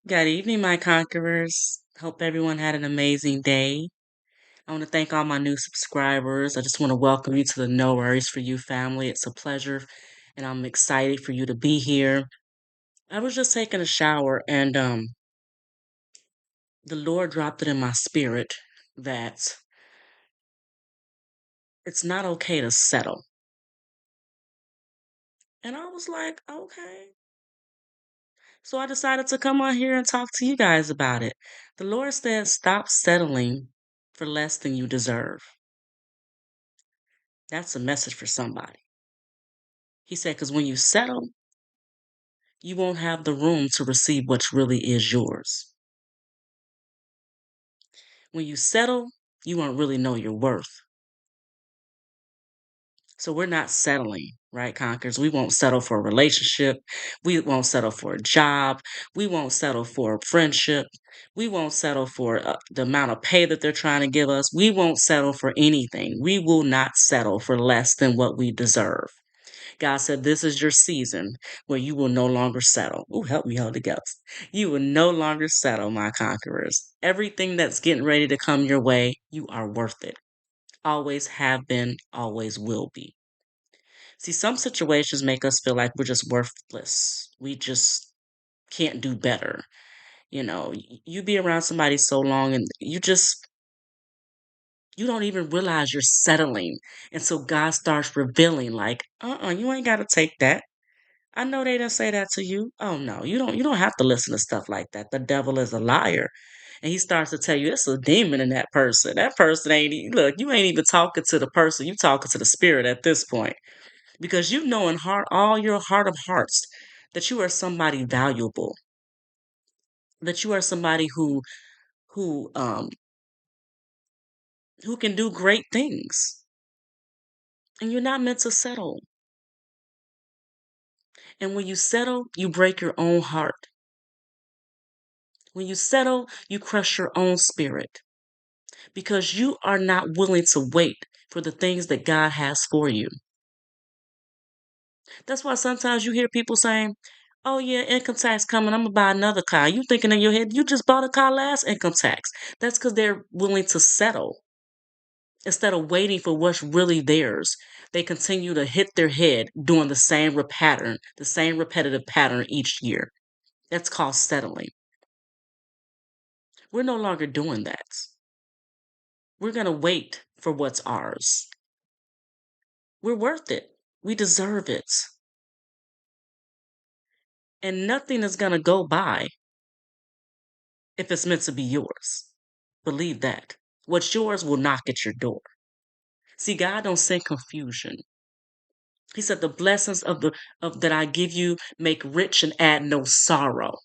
Good evening, my conquerors. Hope everyone had an amazing day. I want to thank all my new subscribers. I just want to welcome you to the No Worries for You family. It's a pleasure, and I'm excited for you to be here. I was just taking a shower, and the Lord dropped it in my spirit that it's not okay to settle. And I was like, okay. So I decided to come on here and talk to you guys about it. The Lord said, stop settling for less than you deserve. That's a message for somebody. He said, because when you settle, you won't have the room to receive what really is yours. When you settle, you won't really know your worth. So we're not settling, right, Conquers? We won't settle for a relationship. We won't settle for a job. We won't settle for a friendship. We won't settle for the amount of pay that they're trying to give us. We won't settle for anything. We will not settle for less than what we deserve. God said, this is your season where you will no longer settle. Oh, help me, Holy Ghost. You will no longer settle, my conquerors. Everything that's getting ready to come your way, you are worth it. Always have been, always will be. See, some situations make us feel like we're just worthless. We just can't do better. You be around somebody so long and you don't even realize you're settling. And so God starts revealing like, you ain't got to take that. I know they didn't say that to you. Oh no, you don't have to listen to stuff like that. The devil is a liar. And he starts to tell you it's a demon in that person. That person look, you ain't even talking to the person, you talking to the spirit at this point. Because you know in heart all your heart of hearts that you are somebody valuable, that you are somebody who who can do great things. And you're not meant to settle. And when you settle, you break your own heart. When you settle, you crush your own spirit. Because you are not willing to wait for the things that God has for you. That's why sometimes you hear people saying, oh yeah, income tax coming, I'm gonna buy another car. You thinking in your head, you just bought a car last income tax. That's because they're willing to settle. Instead of waiting for what's really theirs, they continue to hit their head doing the same repetitive pattern each year. That's called settling. We're no longer doing that. We're gonna wait for what's ours. We're worth it. We deserve it. And nothing is going to go by if it's meant to be yours. Believe that. What's yours will knock at your door. See, God don't send confusion. He said the blessings of that I give you make rich and add no sorrow.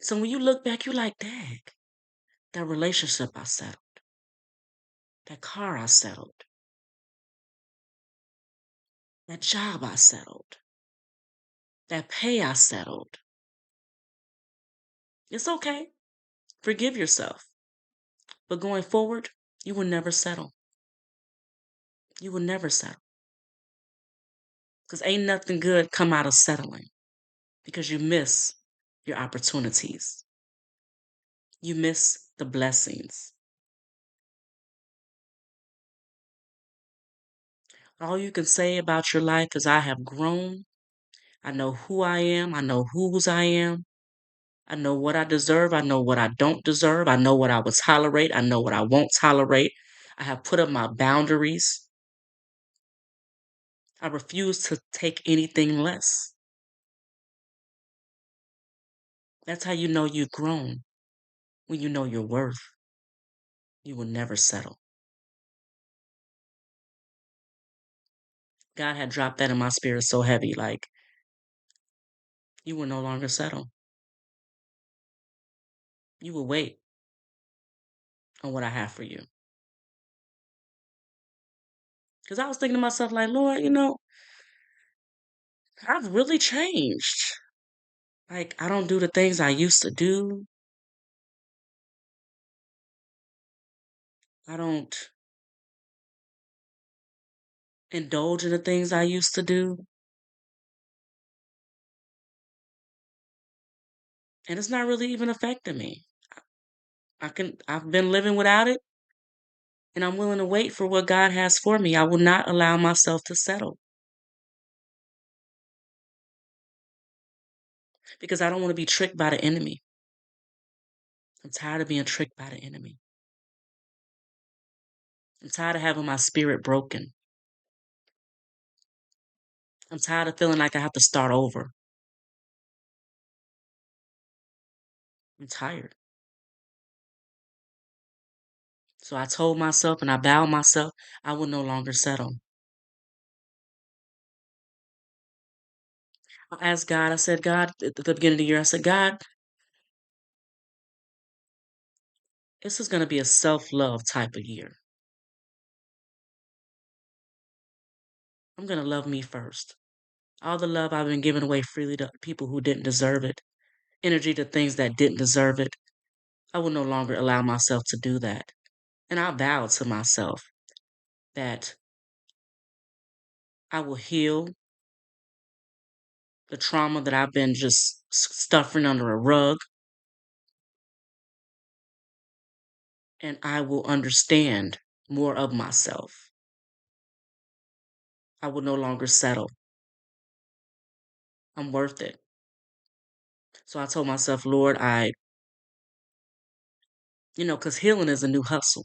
So when you look back, you're like, dang, that relationship I settled, that car I settled, that job I settled, that pay I settled. It's okay. Forgive yourself. But going forward, you will never settle. You will never settle. Because ain't nothing good come out of settling. Because you miss your opportunities. You miss the blessings. All you can say about your life is I have grown. I know who I am. I know whose I am. I know what I deserve. I know what I don't deserve. I know what I will tolerate. I know what I won't tolerate. I have put up my boundaries. I refuse to take anything less. That's how you know you've grown. When you know your worth, you will never settle. God had dropped that in my spirit so heavy, like, you will no longer settle. You will wait on what I have for you. Because I was thinking to myself, like, Lord, I've really changed. Like, I don't do the things I used to do. I don't indulge in the things I used to do. and it's not really even affecting me. I've been living without it, and I'm willing to wait for what God has for me. I will not allow myself to settle because I don't want to be tricked by the enemy. I'm tired of being tricked by the enemy. I'm tired of having my spirit broken. I'm tired of feeling like I have to start over. I'm tired. So I told myself and I vowed myself I will no longer settle. I asked God, I said, God, at the beginning of the year, I said, God, this is going to be a self love type of year. I'm going to love me first. All the love I've been giving away freely to people who didn't deserve it, energy to things that didn't deserve it, I will no longer allow myself to do that. And I vowed to myself that I will heal the trauma that I've been just stuffing under a rug, and I will understand more of myself. I will no longer settle. I'm worth it. So I told myself, Lord, because healing is a new hustle.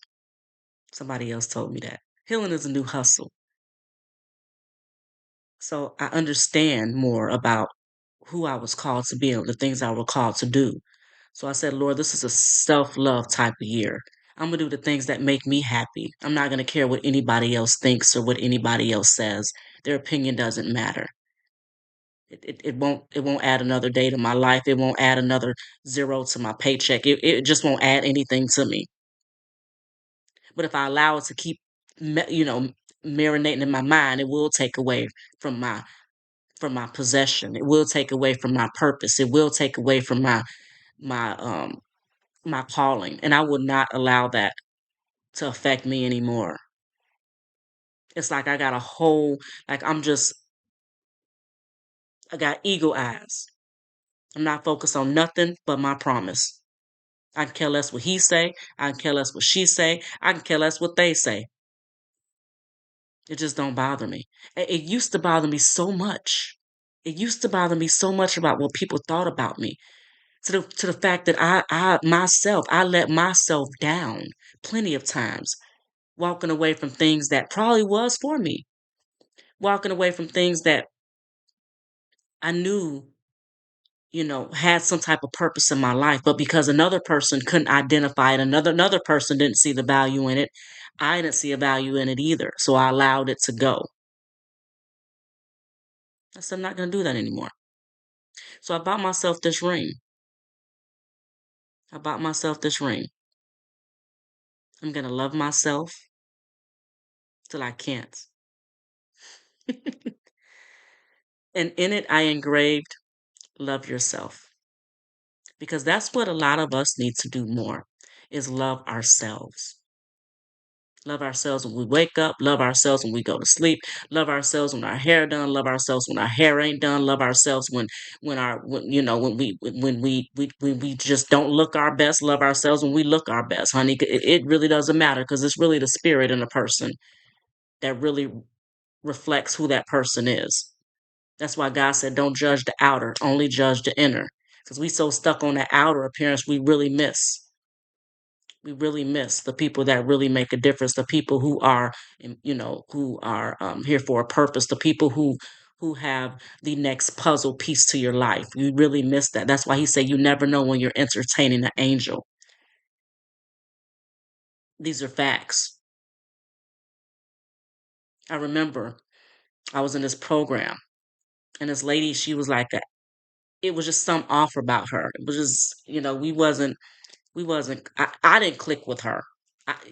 Somebody else told me that. Healing is a new hustle. So I understand more about who I was called to be and the things I was called to do. So I said, Lord, this is a self love type of year. I'm going to do the things that make me happy. I'm not going to care what anybody else thinks or what anybody else says. Their opinion doesn't matter. It won't add another day to my life. It won't add another zero to my paycheck. It just won't add anything to me. But if I allow it to keep, marinating in my mind, it will take away from my possession. It will take away from my purpose. It will take away from my my calling, and I will not allow that to affect me anymore. It's like I got a whole like I got eagle eyes. I'm not focused on nothing but my promise. I can care less what he say. I can care less what she say. I can care less what they say. It just don't bother me. It used to bother me so much. It used to bother me so much about what people thought about me. To the fact that I let myself down plenty of times, walking away from things that probably was for me, walking away from things that I knew, had some type of purpose in my life, but because another person couldn't identify it, another person didn't see the value in it, I didn't see a value in it either. So I allowed it to go. I said, I'm not going to do that anymore. So I bought myself this ring. I bought myself this ring. I'm going to love myself till I can't. And in it, I engraved love yourself because that's what a lot of us need to do more is love ourselves. Love ourselves when we wake up, love ourselves when we go to sleep, love ourselves when our hair done, love ourselves when our hair ain't done, love ourselves when we just don't look our best, love ourselves when we look our best, honey. It really doesn't matter because it's really the spirit in a person that really reflects who that person is. That's why God said, don't judge the outer, only judge the inner. Because we so stuck on that outer appearance, we really miss the people that really make a difference, the people who are, here for a purpose, the people who have the next puzzle piece to your life. You really miss that. That's why he said you never know when you're entertaining an angel. These are facts. I remember I was in this program and this lady, she was like, it was just some off about her. It was just, I didn't click with her.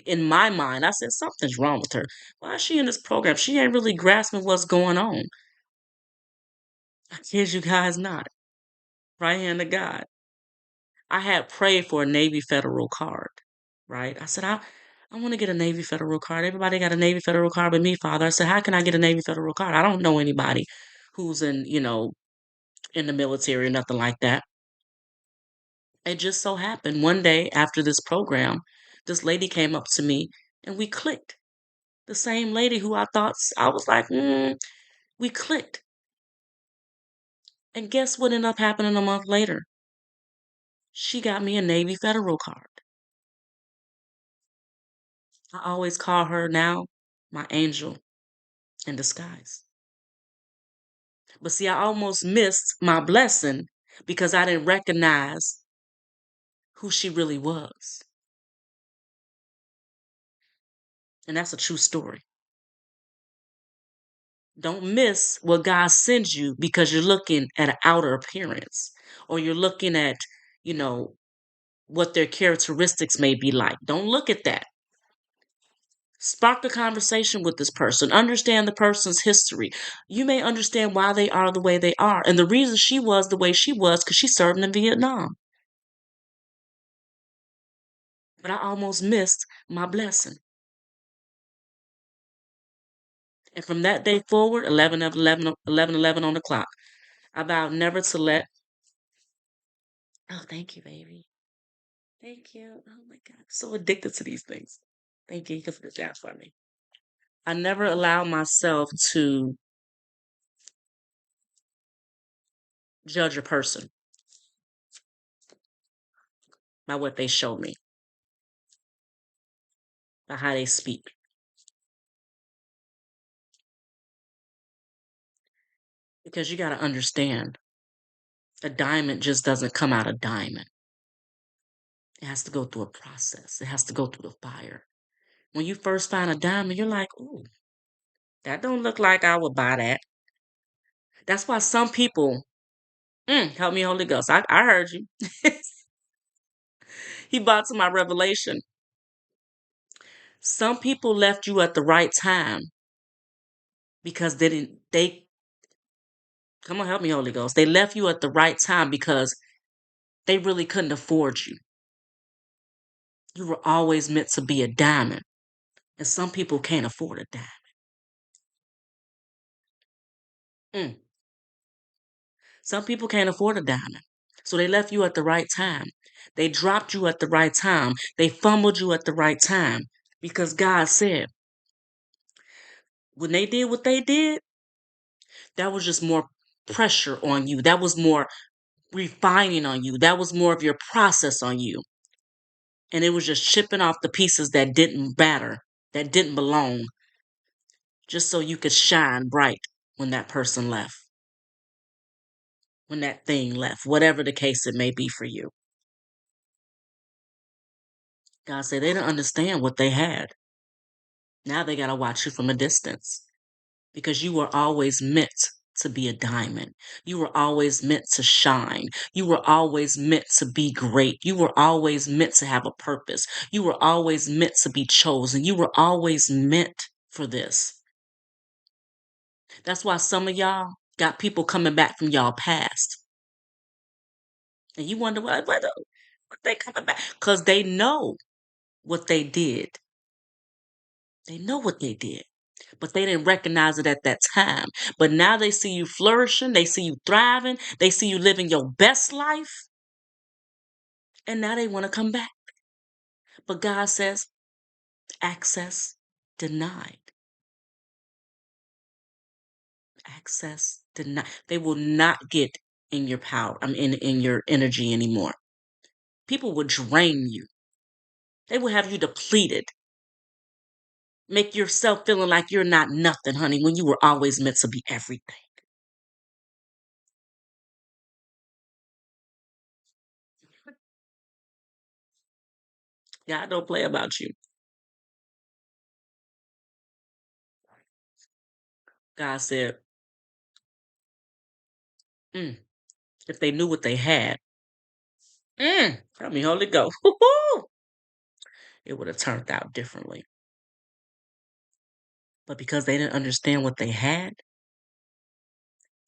In my mind, I said, something's wrong with her. Why is she in this program? She ain't really grasping what's going on. I kid you guys not. Right hand to God. I had prayed for a Navy Federal card, right? I said, I want to get a Navy Federal card. Everybody got a Navy Federal card but me, Father. I said, how can I get a Navy Federal card? I don't know anybody who's in the military or nothing like that. It just so happened one day after this program, this lady came up to me and we clicked. The same lady who I thought I was like, we clicked. And guess what ended up happening a month later? She got me a Navy Federal card. I always call her now my angel in disguise. But see, I almost missed my blessing because I didn't recognize who she really was. And that's a true story. Don't miss what God sends you because you're looking at an outer appearance or you're looking at, you know, what their characteristics may be like. Don't look at that. Spark a conversation with this person. Understand the person's history. You may understand why they are the way they are. And the reason she was the way she was because she served in Vietnam. But I almost missed my blessing. And from that day forward, 11 of 11, 11, 11 on the clock, I vowed never to let. Oh, thank you, baby. Thank you. Oh my God. I'm so addicted to these things. Thank you. You can put it down for me. I never allow myself to judge a person by what they show me, by how they speak. Because you got to understand, a diamond just doesn't come out a diamond. It has to go through a process. It has to go through the fire. When you first find a diamond, you're like, ooh, that don't look like I would buy that. That's why some people, help me, Holy Ghost. I heard you. He brought to my revelation. Some people left you at the right time because they come on, help me, Holy Ghost. They left you at the right time because they really couldn't afford you. You were always meant to be a diamond. And some people can't afford a diamond. Mm. Some people can't afford a diamond. So they left you at the right time. They dropped you at the right time. They fumbled you at the right time. Because God said, when they did what they did, that was just more pressure on you. That was more refining on you. That was more of your process on you. And it was just chipping off the pieces that didn't matter, that didn't belong, just so you could shine bright when that person left, when that thing left, whatever the case it may be for you. God said they didn't understand what they had. Now they got to watch you from a distance because you were always meant to be a diamond. You were always meant to shine. You were always meant to be great. You were always meant to have a purpose. You were always meant to be chosen. You were always meant for this. That's why some of y'all got people coming back from y'all past. And you wonder what they coming back? Because they know what they did. They know what they did. But they didn't recognize it at that time. But now they see you flourishing, they see you thriving, they see you living your best life, and now they want to come back. But God says, access denied. Access denied. They will not get in your power, in your energy anymore. People will drain you. They will have you depleted. Make yourself feeling like you're not nothing, honey, when you were always meant to be everything. God don't play about you. God said, mm, if they knew what they had, help me, Holy Ghost, it would have turned out differently. But because they didn't understand what they had,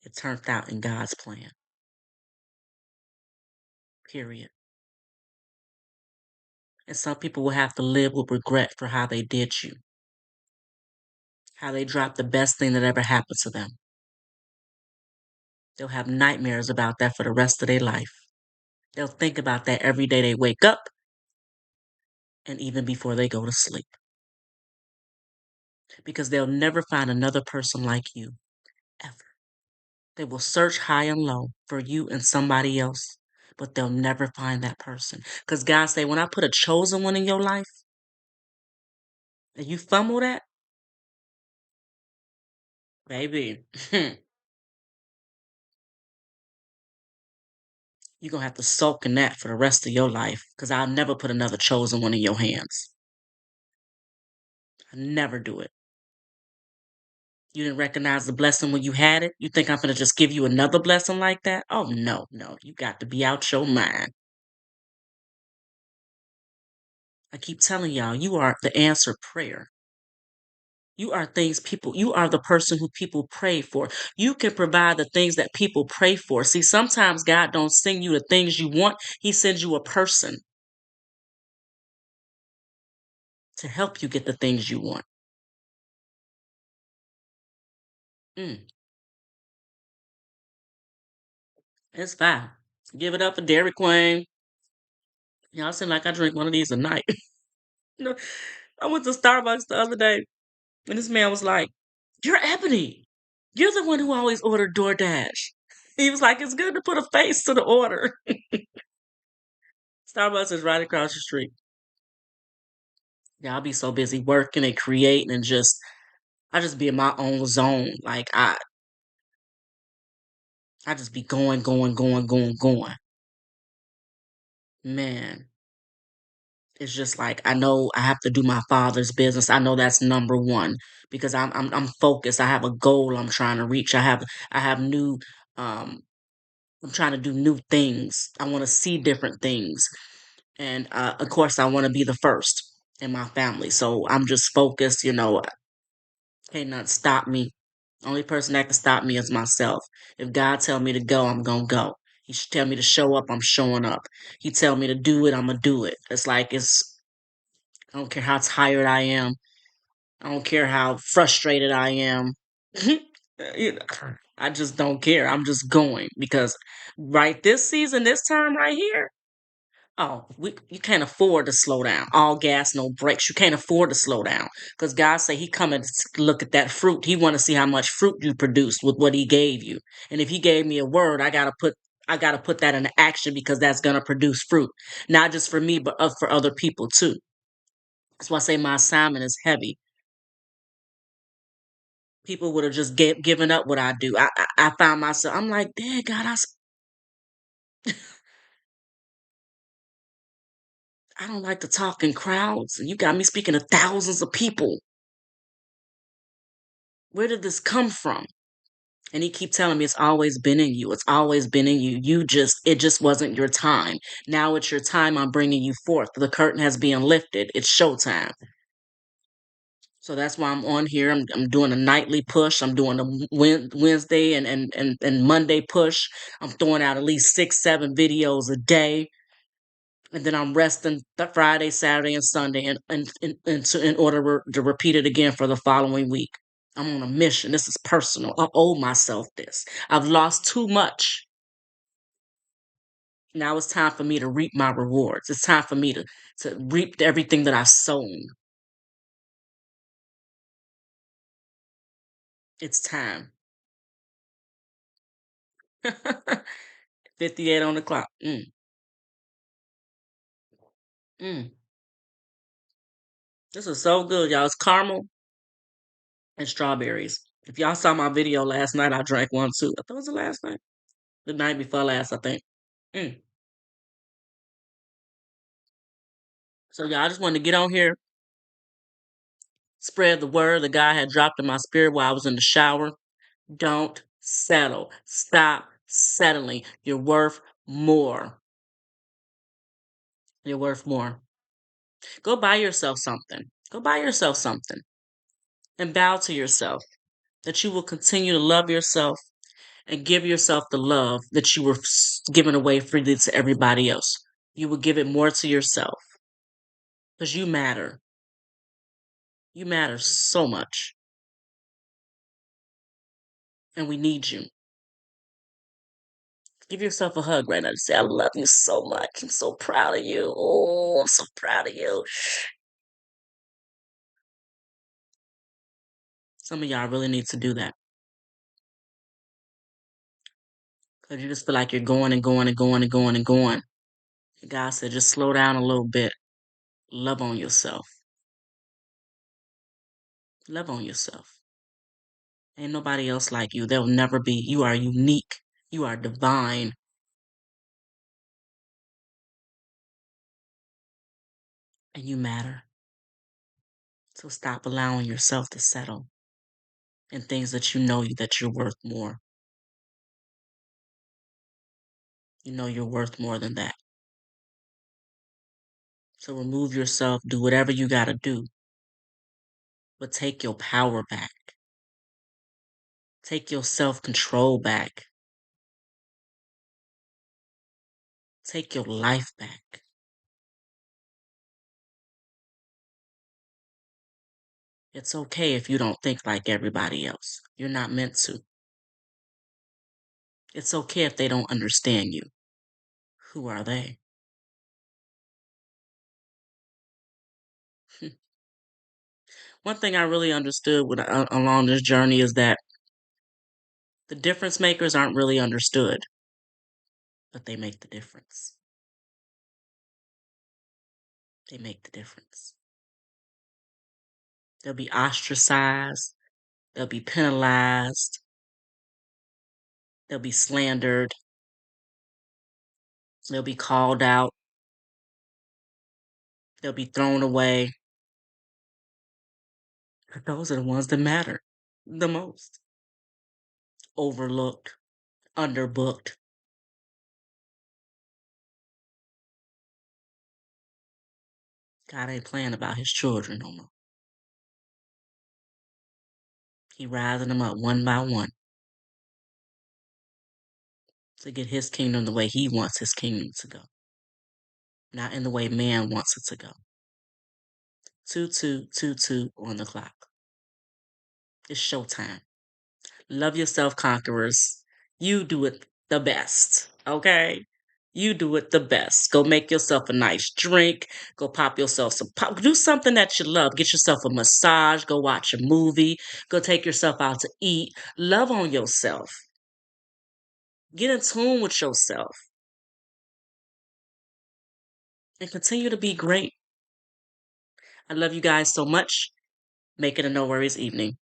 it turned out in God's plan. Period. And some people will have to live with regret for how they did you, how they dropped the best thing that ever happened to them. They'll have nightmares about that for the rest of their life. They'll think about that every day they wake up and even before they go to sleep because they'll never find another person like you ever. They will search high and low for you and somebody else, but they'll never find that person. Because God say, when I put a chosen one in your life and you fumble that, baby, you're going to have to soak in that for the rest of your life because I'll never put another chosen one in your hands. I never do it. You didn't recognize the blessing when you had it? You think I'm going to just give you another blessing like that? Oh, no, no. You got to be out your mind. I keep telling y'all, you are the answered prayer. You are the person who people pray for. You can provide the things that people pray for. See, sometimes God don't send you the things you want. He sends you a person to help you get the things you want. Mm, it's fine. Give it up for Dairy Queen. Y'all seem like I drink one of these a night. You know, I went to Starbucks the other day and this man was like, "You're Ebony. You're the one who always ordered DoorDash." He was like, "It's good to put a face to the order." Starbucks is right across the street. Yeah, I'll be so busy working and creating and I just be in my own zone. Like I just be going, going, going, going, going. Man, it's just like I know I have to do my father's business. I know that's number one because I'm focused. I have a goal I'm trying to reach. I have new um I'm trying to do new things. I want to see different things. And of course I want to be the first in my family. So I'm just focused, can't nothing stop me. Only person that can stop me is myself. If God tell me to go, I'm gonna go. He should tell me to show up, I'm showing up. He tell me to do it, I'm gonna do it. I don't care how tired I am. I don't care how frustrated I am. You know, I just don't care. I'm just going because right this season, this time right here, oh, you can't afford to slow down. All gas, no brakes. You can't afford to slow down because God say He coming to look at that fruit. He want to see how much fruit you produced with what He gave you. And if He gave me a word, I gotta put that into action because that's gonna produce fruit, not just for me, but for other people too. That's why I say my assignment is heavy. People would have just given up what I do. I found myself. I'm like, Dad, God, I don't like to talk in crowds. And you got me speaking to thousands of people. Where did this come from? And he keep telling me it's always been in you. It's always been in you. It just wasn't your time. Now it's your time. I'm bringing you forth. The curtain has been lifted. It's showtime. So that's why I'm on here. I'm doing a nightly push. I'm doing a Wednesday and Monday push. I'm throwing out at least 6, 7 videos a day. And then I'm resting the Friday, Saturday, and Sunday in order to repeat it again for the following week. I'm on a mission. This is personal. I owe myself this. I've lost too much. Now it's time for me to reap my rewards. It's time for me to reap everything that I've sown. It's time. 58 on the clock. Mm. This is so good, y'all. It's caramel and strawberries. If y'all saw my video last night, I drank one too. I thought it was the last night. The night before last, I think. Mm. So y'all, I just wanted to get on here, spread the word that God had dropped in my spirit while I was in the shower. Don't settle. Stop settling. You're worth more. You're worth more. Go buy yourself something. Go buy yourself something and bow to yourself that you will continue to love yourself and give yourself the love that you were giving away freely to everybody else. You will give it more to yourself because you matter. You matter so much and we need you. Give yourself a hug right now. Just say, I love you so much. I'm so proud of you. Oh, I'm so proud of you. Some of y'all really need to do that because you just feel like you're going and going and going and going and going. God said, just slow down a little bit. Love on yourself. Love on yourself. Ain't nobody else like you. There'll never be. You are unique. You are divine. And you matter. So stop allowing yourself to settle in things that you know that you're worth more. You know you're worth more than that. So remove yourself, do whatever you got to do, but take your power back. Take your self control back. Take your life back. It's okay if you don't think like everybody else. You're not meant to. It's okay if they don't understand you. Who are they? One thing I really understood along this journey is that the difference makers aren't really understood, but they make the difference. They make the difference. They'll be ostracized. They'll be penalized. They'll be slandered. They'll be called out. They'll be thrown away. But those are the ones that matter the most. Overlooked, underbooked. God ain't playing about his children no more. He rising them up one by one to get his kingdom the way he wants his kingdom to go, not in the way man wants it to go. 2222 on the clock. It's showtime. Love yourself, conquerors. You do it the best, okay? You do it the best. Go make yourself a nice drink. Go pop yourself some pop. Do something that you love. Get yourself a massage. Go watch a movie. Go take yourself out to eat. Love on yourself. Get in tune with yourself and continue to be great. I love you guys so much. Make it a no worries evening.